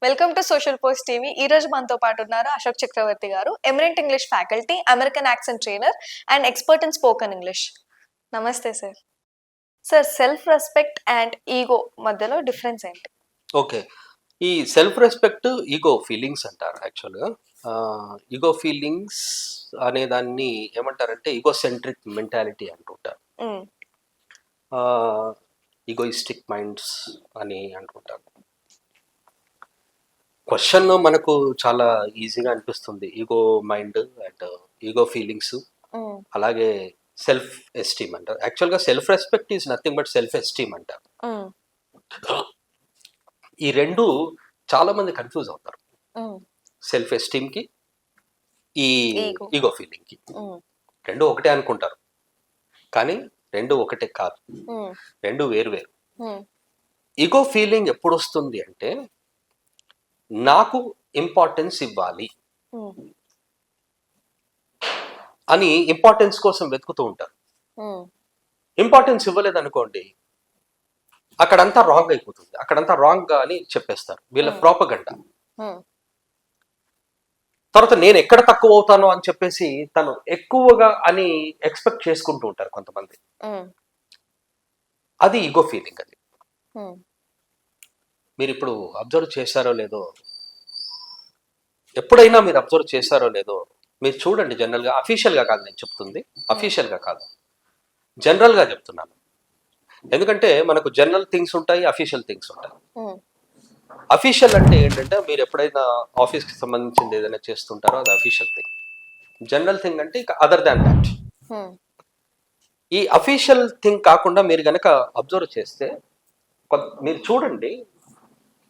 Welcome to social post TV. ఈ రోజు మనతో పాటు ఉన్నారు అశోక్ చక్రవర్తి గారు, eminent English faculty, American accent trainer and expert in spoken English. నమస్తే sir. Sir, self respect and ego మధ్యలో డిఫరెన్స్ ఏంటి? ఓకే. ఈ సెల్ఫ్ రెస్పెక్ట్, ఈగో ఫీలింగ్స్ అంటారు యాక్చువల్‌గా. ఈగో ఫీలింగ్స్ అనే దాన్ని ఏమంటారంటే ఈగో సెంట్రిక్ మెంటాలిటీ అంటుంటారు. మ్మ్. ఈగోయిస్టిక్ మైండ్స్ అని అంటుంటారు. క్వశ్చన్ మనకు చాలా ఈజీగా అనిపిస్తుంది. Ego mind and ego feelings, మ్మ్. అలాగే సెల్ఫ్ ఎస్టీమ్ అంటారు. యాక్చువల్‌గా self respect is nothing but self esteem అంటారు. మ్మ్. ఈ రెండు చాలా మంది కన్ఫ్యూజ్ అవుతారు. మ్మ్. సెల్ఫ్ ఎస్టీమ్కి, ఈ Ego. ఈగో ఫీలింగ్కి. మ్మ్. రెండు ఒకటే అనుకుంటారు, కానీ రెండు ఒకటే కాదు, మ్మ్. రెండు వేరు వేరు. మ్మ్. ఈగో ఫీలింగ్ ఎప్పుడు వస్తుంది అంటే, నాకు ఇంపార్టెన్స్ ఇవ్వాలి మ్మ్. అని ఇంపార్టెన్స్ కోసం వెతుకుతూ ఉంటారు. మ్మ్. ఇంపార్టెన్స్ ఇవ్వలేదనుకోండి, అక్కడంతా రాంగ్ అయిపోతుంది. అక్కడంతా రాంగ్ అని చెప్పేస్తారు, వీళ్ళ ప్రోపగండా. మ్మ్. తర్వాత నేను ఎక్కడ తక్కువ అవుతానో అని చెప్పేసి తను ఎక్కువగా అని ఎక్స్పెక్ట్ చేసుకుంటూ ఉంటారు కొంతమంది. మ్మ్. అది ఈగో ఫీలింగ్. అది మ్మ్. మీరు ఇప్పుడు అబ్జర్వ్ చేశారో లేదో, ఎప్పుడైనా మీరు అబ్జర్వ్ చేశారో లేదో మీరు చూడండి. జనరల్గా, అఫీషియల్గా కాదు నేను చెప్తుంది, అఫీషియల్గా కాదు, జనరల్గా చెప్తున్నాను. ఎందుకంటే మనకు జనరల్ థింగ్స్ ఉంటాయి, అఫీషియల్ థింగ్స్ ఉంటాయి. మ్మ్. అఫీషియల్ అంటే ఏంటంటే, మీరు ఎప్పుడైనా ఆఫీస్కి సంబంధించింది ఏదైనా చేస్తుంటారో అది అఫీషియల్ థింగ్. జనరల్ థింగ్ అంటే ఇక అదర్ దాన్ దాట్. మ్మ్. ఈ అఫీషియల్ థింగ్ కాకుండా మీరు కనుక అబ్జర్వ్ చేస్తే, మీరు చూడండి,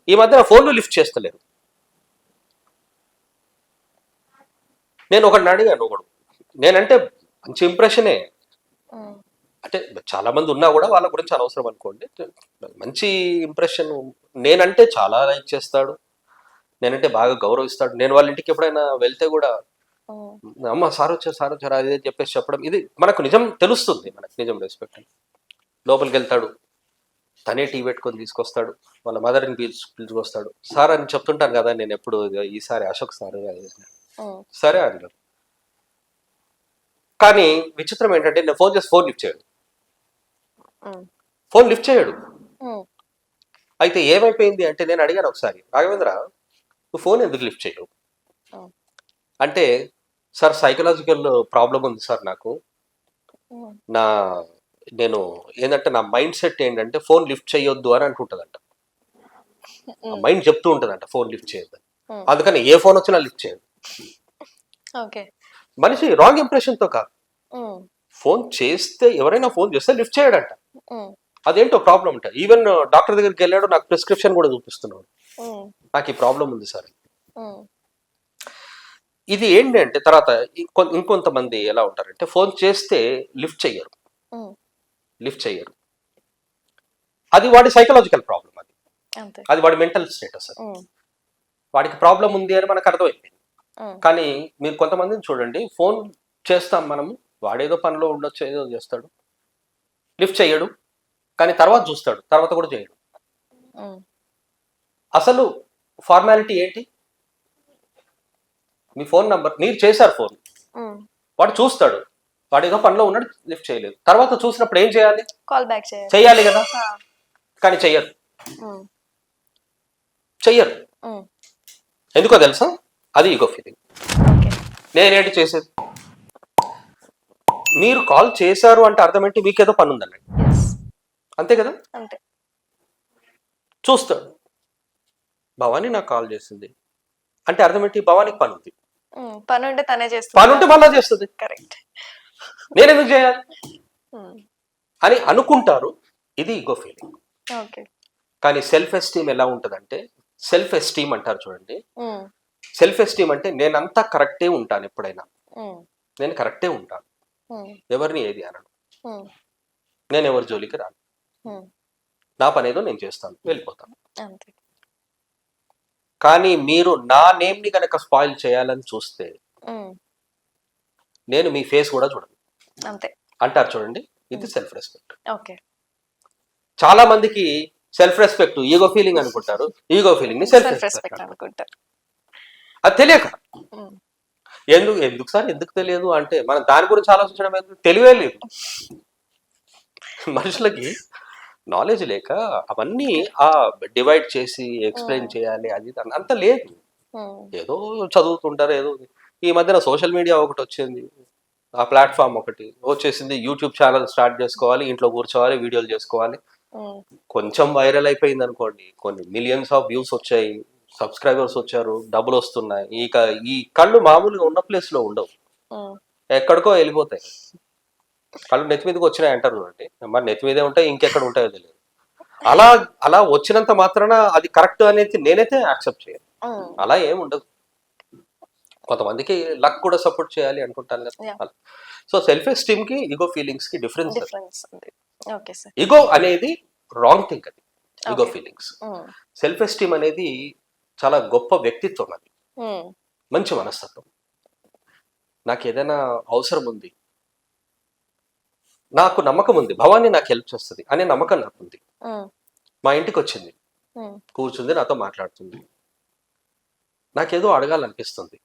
ఈ మధ్యన ఫోన్లు లిఫ్ట్ చేస్తలేరు. నేను ఒకడిని అడిగాను, నేనంటే మంచి ఇంప్రెషనే, మ్మ్. అంటే చాలా మంది ఉన్నా కూడా వాళ్ళ గురించి అనవసరం అనుకోండి, మంచి ఇంప్రెషన్. నేనంటే చాలా లైక్ చేస్తాడు, నేనంటే బాగా గౌరవిస్తాడు. నేను వాళ్ళ ఇంటికి ఎప్పుడైనా వెళ్తే కూడా, మ్మ్. అమ్మ సార్ వచ్చారు అదే చెప్పేసి చెప్పడం, ఇది మనకు నిజం తెలుస్తుంది, మనకు నిజం రెస్పెక్ట్. లోపలికి వెళ్తాడు, తనే టీ పెట్టుకొని తీసుకొస్తాడు, వాళ్ళ మదర్ని పిలుచుకొస్తాడు. సార్ అని చెప్తుంటాను కదా నేను ఎప్పుడు, ఈసారి అశోక్ సార్ మ్మ్. సరే అన్నారు. కానీ విచిత్రం ఏంటంటే, నేను ఫోన్ చేసి ఫోన్ లిఫ్ట్ చేయడు, మ్మ్. ఫోన్ లిఫ్ట్ చేయడు. మ్మ్. అయితే ఏమైపోయింది అంటే, నేను అడిగాను ఒకసారి, రాఘవేంద్ర నువ్వు ఫోన్ ఎందుకు లిఫ్ట్ చేయవు మ్మ్. అంటే, సార్ సైకలాజికల్ ప్రాబ్లం ఉంది సార్ నాకు. మ్మ్. నేను ఏంటంటే, నా మైండ్ సెట్ ఏంటంటే ఫోన్ లిఫ్ట్ చేయొద్దు అని అంటుంటుందంట. మైండ్ చెప్తూ ఉంటుందంట ఫోన్ లిఫ్ట్ చేయొద్దని. మ్మ్. అందుకని ఏ ఫోన్ వచ్చినా లిఫ్ట్ చేయదు. ఓకే. మనిషి రాంగ్ ఇంప్రెషన్తో కాదు, మ్మ్. ఫోన్ చేస్తే, ఎవరైనా ఫోన్ చేస్తే లిఫ్ట్ చేయడంట. మ్మ్. అదేంటో ప్రాబ్లం అంట. ఈవెన్ డాక్టర్ దగ్గరికి వెళ్ళాడు, నాకు ప్రిస్క్రిప్షన్ కూడా చూపిస్తున్నాడు, మ్మ్. నాకు ఈ ప్రాబ్లం ఉంది సార్. మ్మ్. ఇది ఏంటి అంటే, తర్వాత ఇంకొంతమంది ఎలా ఉంటారంటే, ఫోన్ చేస్తే లిఫ్ట్ చెయ్యరు. మ్మ్. లిఫ్ట్ చెయ్యరు, అది వాడి సైకలాజికల్ ప్రాబ్లం, అంతే. అది వాడి మెంటల్ స్టేటస్. మ్మ్. వాడికి ప్రాబ్లం ఉంది అని మనకు అర్థమైపోయింది. మ్మ్. కానీ మీరు కొంతమందిని చూడండి, ఫోన్ చేస్తాం మనము, వాడేదో పనిలో ఉండొచ్చు, ఏదో చేస్తాడు, లిఫ్ట్ చెయ్యడు, కానీ తర్వాత చూస్తాడు, తర్వాత కూడా చేయడు. మ్మ్. అసలు ఫార్మాలిటీ ఏంటి? మీ ఫోన్ నంబర్, మీరు చేశారు ఫోన్, మ్మ్. వాడు చూస్తాడు, వాడు ఏదో పనిలో ఉన్నాడు, లిఫ్ట్ చేయలేదు, తర్వాత చూసినప్పుడు ఏం చేయాలి? కాల్ బ్యాక్ చేయాలి. చెయ్యాలి కదా, ఆ. కానీ చెయ్యరు. మ్మ్. చెయ్యరు మ్మ్. ఎందుకో తెలుసా? అది ఈగో ఫీలింగ్. ఓకే. నేనేంటి చేసేది? మీరు కాల్ చేశారు అంటే అర్థం ఏంటి? మీకేదో పని ఉందండి, ఎస్. అంతే కదా. అంతే. చూస్తాడు, భవానీ నాకు కాల్ చేసింది అంటే అర్థం ఏంటి? భవానీకి పని ఉంది, మ్మ్. పని ఉంటే తనే పని చేస్తుంది. ఉంటే మళ్ళా చేస్తుంది, కరెక్ట్. నేను ఎందుకు చేయాలి మ్మ్. అని అనుకుంటారు. ఇది ఈగో ఫీలింగ్. ఓకే. కానీ సెల్ఫ్ ఎస్టీమ్ ఎలా ఉంటుందంటే, సెల్ఫ్ ఎస్టీమ్ అంటారు చూడండి. మ్మ్. సెల్ఫ్ ఎస్టీమ్ అంటే, నేనంతా కరెక్టే ఉంటాను, ఎప్పుడైనా మ్మ్. నేను కరెక్టే ఉంటాను, మ్మ్. ఎవరిని ఏది అనను, మ్మ్. నేను ఎవరి జోలికి రాను, మ్మ్. నా పని ఏదో నేను చేస్తాను, వెళ్ళిపోతాను. అంతే. కానీ మీరు నా నేమ్ని కనుక స్పాయిల్ చేయాలని చూస్తే, మ్మ్. నేను మీ ఫేస్ కూడా చూడను అంతే. అంటారు చూడండి. ఇది సెల్ఫ్ రెస్పెక్ట్. ఓకే. చాలా మందికి సెల్ఫ్ రెస్పెక్ట్ ఈగో ఫీలింగ్ అనుకుంటారు, ఈగో ఫీలింగ్ ని సెల్ఫ్ సెల్ఫ్ రెస్పెక్ట్ రెస్పెక్ట్ అనుకుంటారు. అది తెలియక. ఉమ్, ఎందుకు సార్ ఎందుకు తెలియదు అంటే మనం దాని గురించి ఆలోచించడం ఎందుకు, తెలివే లేదు మనుషులకి. నాలెడ్జ్ లేక అవన్నీ ఆ డివైడ్ చేసి ఎక్స్ప్లెయిన్ చేయాలి అది ఇది అంత లేదు. ఉమ్, ఏదో చదువుతుంటారు ఏదో. ఈ మధ్యన సోషల్ మీడియా ఒకటి వచ్చింది, ఆ ప్లాట్ఫామ్ ఒకటి వచ్చేసింది, యూట్యూబ్ ఛానల్ స్టార్ట్ చేసుకోవాలి, ఇంట్లో కూర్చోవాలి, వీడియోలు చేసుకోవాలి. ఉమ్, కొంచెం వైరల్ అయిపోయింది అనుకోండి, కొన్ని మిలియన్స్ ఆఫ్ వ్యూస్ వచ్చాయి, సబ్స్క్రైబర్స్ వచ్చారు, డబ్బులు వస్తున్నాయి. ఈ కళ్ళు మామూలుగా ఉన్న ప్లేస్ లో ఉండవు, ఉమ్, ఎక్కడికో వెళ్ళిపోతాయి. కళ్ళు నెత్తి మీదకి వచ్చినాయి అంటారు చూడండి, మరి నెత్తి మీదే ఉంటాయి, ఇంకెక్కడ ఉంటాయో తెలియదు. అలా అలా వచ్చినంత మాత్రాన అది కరెక్ట్ అనేది నేనైతే యాక్సెప్ట్ చేయను. ఉమ్, అలా ఏం ఉండదు. కొంతమందికి లక్ కూడా సపోర్ట్ చేయాలి అనుకుంటాను Yeah. కదా. సో సెల్ఫ్ ఎస్టీమ్ కి ఈగో ఫీలింగ్స్ కి డిఫరెన్స్. డిఫరెన్స్ ఉంది. Okay sir. ఈగో అనేది రాంగ్ థింగ్, అది ఈగో Okay. ఫీలింగ్స్. ఉమ్, సెల్ఫ్ ఎస్టీమ్ అనేది చాలా గొప్ప వ్యక్తిత్వం, అది ఉమ్, మంచి మనస్తత్వం. నాకు ఏదైనా అవసరం ఉంది, నాకు నమ్మకం ఉంది, భవానీ నాకు హెల్ప్ చేస్తుంది అనే నమ్మకం నాకు ఉంది. ఉమ్, మా ఇంటికి వచ్చింది, ఉమ్, కూర్చుంది, నాతో మాట్లాడుతుంది, నాకేదో అడగాలనిపిస్తుంది.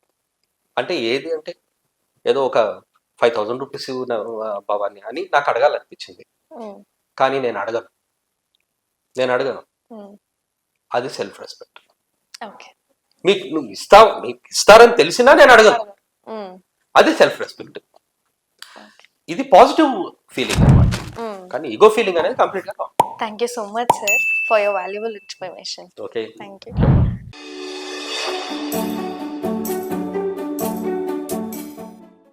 అంటే ఏది అంటే ఏదో ఒక 5,000 రూపీస్ భవానీ అని నాకు అడగాలనిపించింది, ఉమ్, కానీ నేను అడగను. ఉమ్, అది సెల్ఫ్ రెస్పెక్ట్. ఓకే. మీకు ఇస్తారని తెలిసినా నేను అడగను, ఉమ్, అది సెల్ఫ్ రెస్పెక్ట్. ఇది పాజిటివ్ ఫీలింగ్ అన్నమాట. ఉమ్. కానీ ఈగో ఫీలింగ్ అనేది కంప్లీట్ గా Thank you so much, sir, for your valuable information. Okay. Thank you.